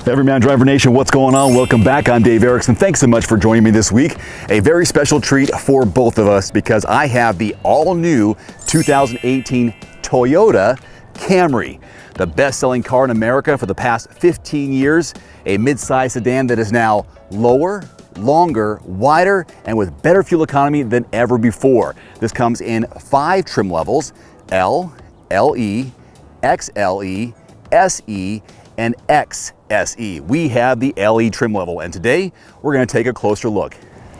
Everyman Driver Nation, what's going on? Welcome back. I'm Dave Erickson. Thanks so much for joining me this week. A very special treat for both of us because I have the all-new 2018 Toyota Camry, the best-selling car in America for the past 15 years, a mid-size sedan that is now lower, longer, wider, and with better fuel economy than ever before. This comes in 5 trim levels: L, LE, XLE, SE, and XSE. We have the LE trim level, and today we're going to take a closer look.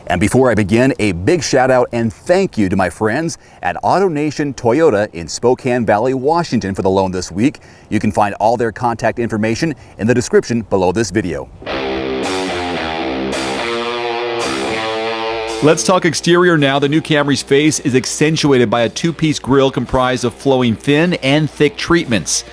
And before I begin, a big shout out and thank you to my friends at AutoNation Toyota in Spokane Valley, Washington for the loan this week. You can find all their contact information in the description below this video. Let's talk exterior now. The new Camry's face is accentuated by a 2-piece grille comprised of flowing thin and thick treatments.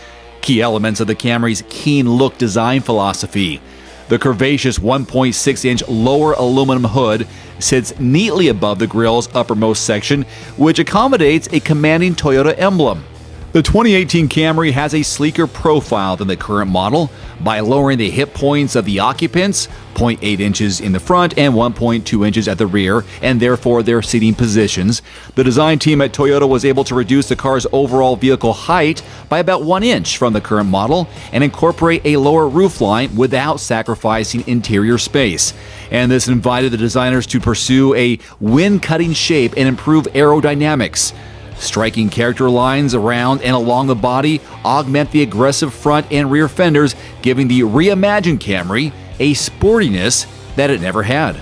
Key elements of the Camry's keen look design philosophy. The curvaceous 1.6-inch lower aluminum hood sits neatly above the grille's uppermost section, which accommodates a commanding Toyota emblem. The 2018 Camry has a sleeker profile than the current model by lowering the hip points of the occupants, 0.8 inches in the front and 1.2 inches at the rear, and therefore their seating positions. The design team at Toyota was able to reduce the car's overall vehicle height by about 1 inch from the current model and incorporate a lower roofline without sacrificing interior space. And this invited the designers to pursue a wind-cutting shape and improve aerodynamics. Striking character lines around and along the body augment the aggressive front and rear fenders, giving the reimagined Camry a sportiness that it never had.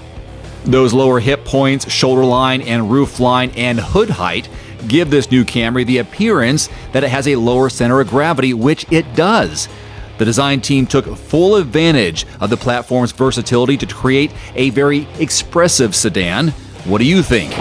Those lower hip points, shoulder line and roof line and hood height give this new Camry the appearance that it has a lower center of gravity, which it does. The design team took full advantage of the platform's versatility to create a very expressive sedan. What do you think?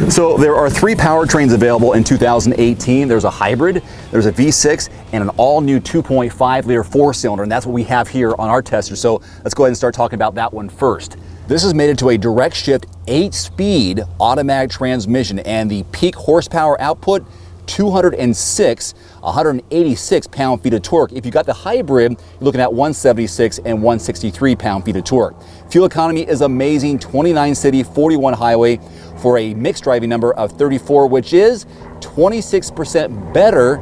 So there are 3 powertrains available in 2018. There's a hybrid, there's a V6, and an all-new 2.5-liter 4-cylinder, and that's what we have here on our tester. So let's go ahead and start talking about that one first. This is mated to a direct shift 8-speed automatic transmission, and the peak horsepower output, 206, 186 pound-feet of torque. If you got the hybrid, you're looking at 176 and 163 pound-feet of torque. Fuel economy is amazing, 29 city, 41 highway, for a mixed driving number of 34, which is 26% better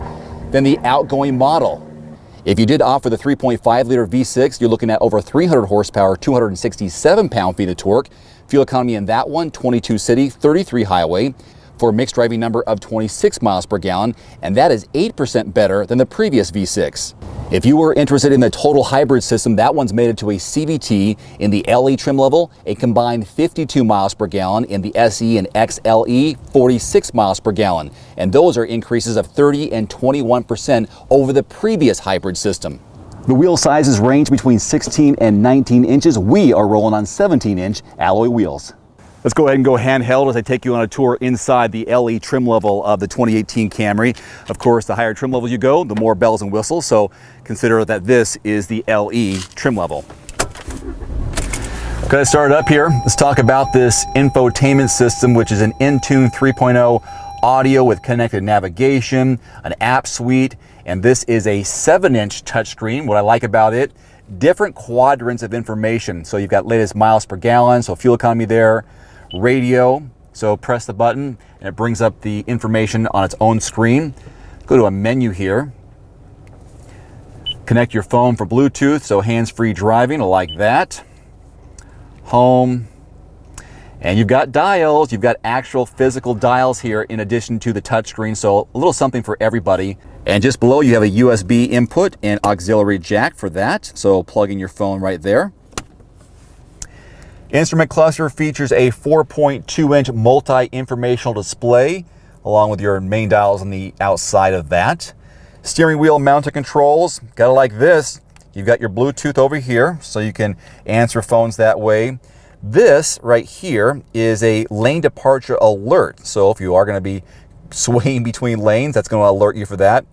than the outgoing model. If you did opt for the 3.5-liter V6, you're looking at over 300 horsepower, 267 pound-feet of torque. Fuel economy in that one, 22 city, 33 highway, for a mixed driving number of 26 miles per gallon, and that is 8% better than the previous V6. If you were interested in the total hybrid system, that one's mated to a CVT in the LE trim level, a combined 52 miles per gallon. In the SE and XLE, 46 miles per gallon. And those are increases of 30 and 21% over the previous hybrid system. The wheel sizes range between 16 and 19 inches. We are rolling on 17-inch alloy wheels. Let's go ahead and go handheld as I take you on a tour inside the LE trim level of the 2018 Camry. Of course, the higher trim level you go, the more bells and whistles, so consider that this is the LE trim level. Got to start up here. Let's talk about this infotainment system, which is an Intune 3.0 audio with connected navigation, an app suite, and this is a 7-inch touchscreen. What I like about it, different quadrants of information. So you've got latest miles per gallon, so fuel economy there, radio, so press the button and it brings up the information on its own screen. Go to a menu here. Connect your phone for Bluetooth, so hands-free driving, I like that. Home. And you've got dials, you've got actual physical dials here in addition to the touchscreen, so a little something for everybody. And just below you have a USB input and auxiliary jack for that, so plug in your phone right there. Instrument cluster features a 4.2-inch multi-informational display along with your main dials on the outside of that. Steering wheel mounted controls, gotta like this. You've got your Bluetooth over here so you can answer phones that way. This right here is a lane departure alert. So if you are going to be swaying between lanes, that's going to alert you for that.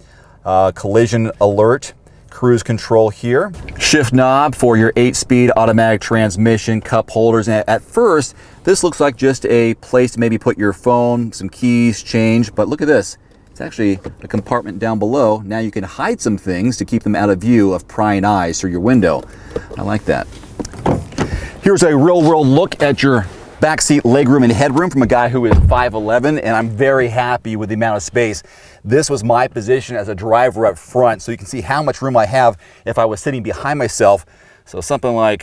Collision alert, cruise control here. Shift knob for your 8-speed automatic transmission, cup holders. And at first, this looks like just a place to maybe put your phone, some keys, change, but look at this. It's actually a compartment down below. Now you can hide some things to keep them out of view of prying eyes through your window. I like that. Here's a real world look at your backseat legroom and headroom from a guy who is 5'11", and I'm very happy with the amount of space. This was my position as a driver up front, so you can see how much room I have if I was sitting behind myself. So something like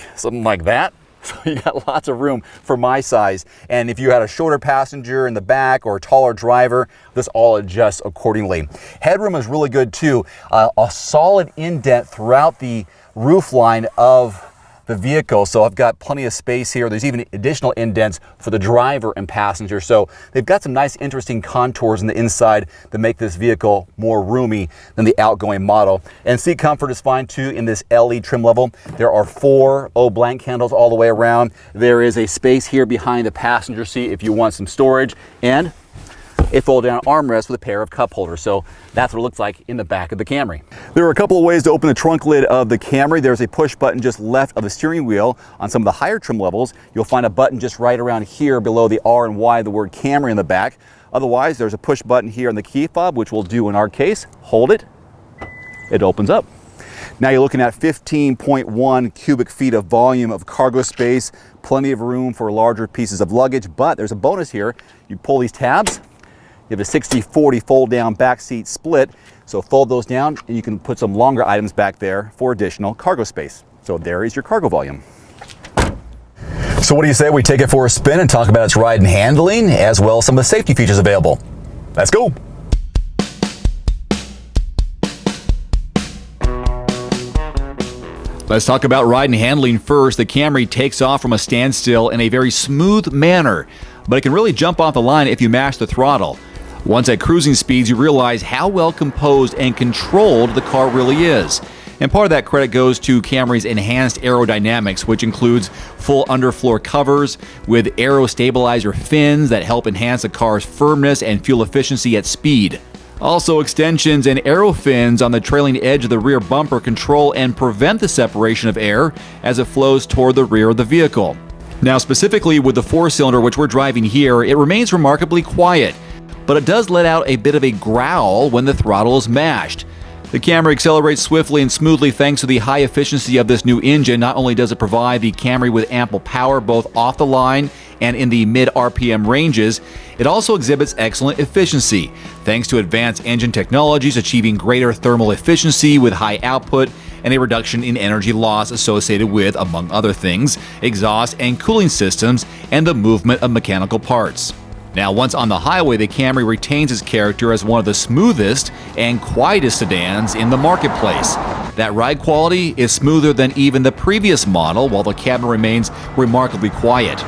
that. So you got lots of room for my size. And if you had a shorter passenger in the back or a taller driver, this all adjusts accordingly. Headroom is really good too. A solid indent throughout the roof line of the vehicle. So I've got plenty of space here. There's even additional indents for the driver and passenger. So they've got some nice, interesting contours in the inside that make this vehicle more roomy than the outgoing model. And seat comfort is fine too in this LE trim level. There are 4 blank candles all the way around. There is a space here behind the passenger seat if you want some storage, and a fold-down armrest with a pair of cup holders. So that's what it looks like in the back of the Camry. There are a couple of ways to open the trunk lid of the Camry. There's a push button just left of the steering wheel. On some of the higher trim levels, you'll find a button just right around here below the R and Y, the word Camry in the back. Otherwise, there's a push button here on the key fob, which we'll do in our case. Hold it, it opens up. Now you're looking at 15.1 cubic feet of volume of cargo space, plenty of room for larger pieces of luggage, but there's a bonus here. You pull these tabs, you have a 60-40 fold-down back seat split, so fold those down and you can put some longer items back there for additional cargo space. So there is your cargo volume. So what do you say we take it for a spin and talk about its ride and handling, as well as some of the safety features available? Let's go. Let's talk about ride and handling first. The Camry takes off from a standstill in a very smooth manner, but it can really jump off the line if you mash the throttle. Once at cruising speeds, you realize how well composed and controlled the car really is. And part of that credit goes to Camry's enhanced aerodynamics, which includes full underfloor covers with aero stabilizer fins that help enhance the car's firmness and fuel efficiency at speed. Also, extensions and aero fins on the trailing edge of the rear bumper control and prevent the separation of air as it flows toward the rear of the vehicle. Now, specifically with the 4-cylinder which we're driving here, it remains remarkably quiet, but it does let out a bit of a growl when the throttle is mashed. The Camry accelerates swiftly and smoothly thanks to the high efficiency of this new engine. Not only does it provide the Camry with ample power both off the line and in the mid RPM ranges, it also exhibits excellent efficiency thanks to advanced engine technologies achieving greater thermal efficiency with high output and a reduction in energy loss associated with, among other things, exhaust and cooling systems and the movement of mechanical parts. Now, once on the highway, the Camry retains its character as one of the smoothest and quietest sedans in the marketplace. That ride quality is smoother than even the previous model, while the cabin remains remarkably quiet.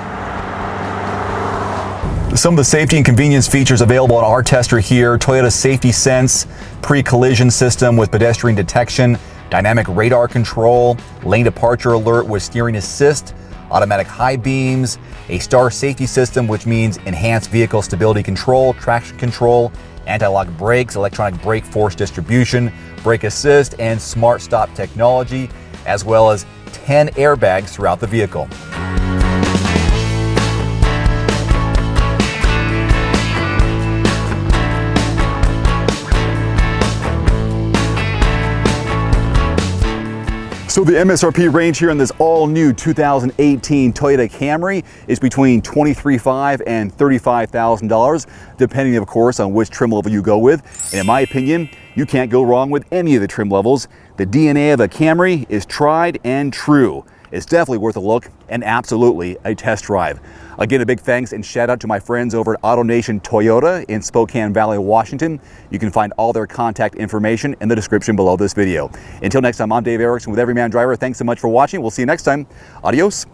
Some of the safety and convenience features available on our tester here: Toyota Safety Sense, pre-collision system with pedestrian detection, dynamic radar control, lane departure alert with steering assist, automatic high beams, a star safety system, which means enhanced vehicle stability control, traction control, anti-lock brakes, electronic brake force distribution, brake assist, and smart stop technology, as well as 10 airbags throughout the vehicle. So the MSRP range here on this all-new 2018 Toyota Camry is between $23,500 and $35,000, depending, of course, on which trim level you go with. And in my opinion, you can't go wrong with any of the trim levels. The DNA of a Camry is tried and true. It's definitely worth a look and absolutely a test drive. Again, a big thanks and shout out to my friends over at AutoNation Toyota in Spokane Valley, Washington. You can find all their contact information in the description below this video. Until next time, I'm Dave Erickson with Everyman Driver. Thanks so much for watching. We'll see you next time. Adios.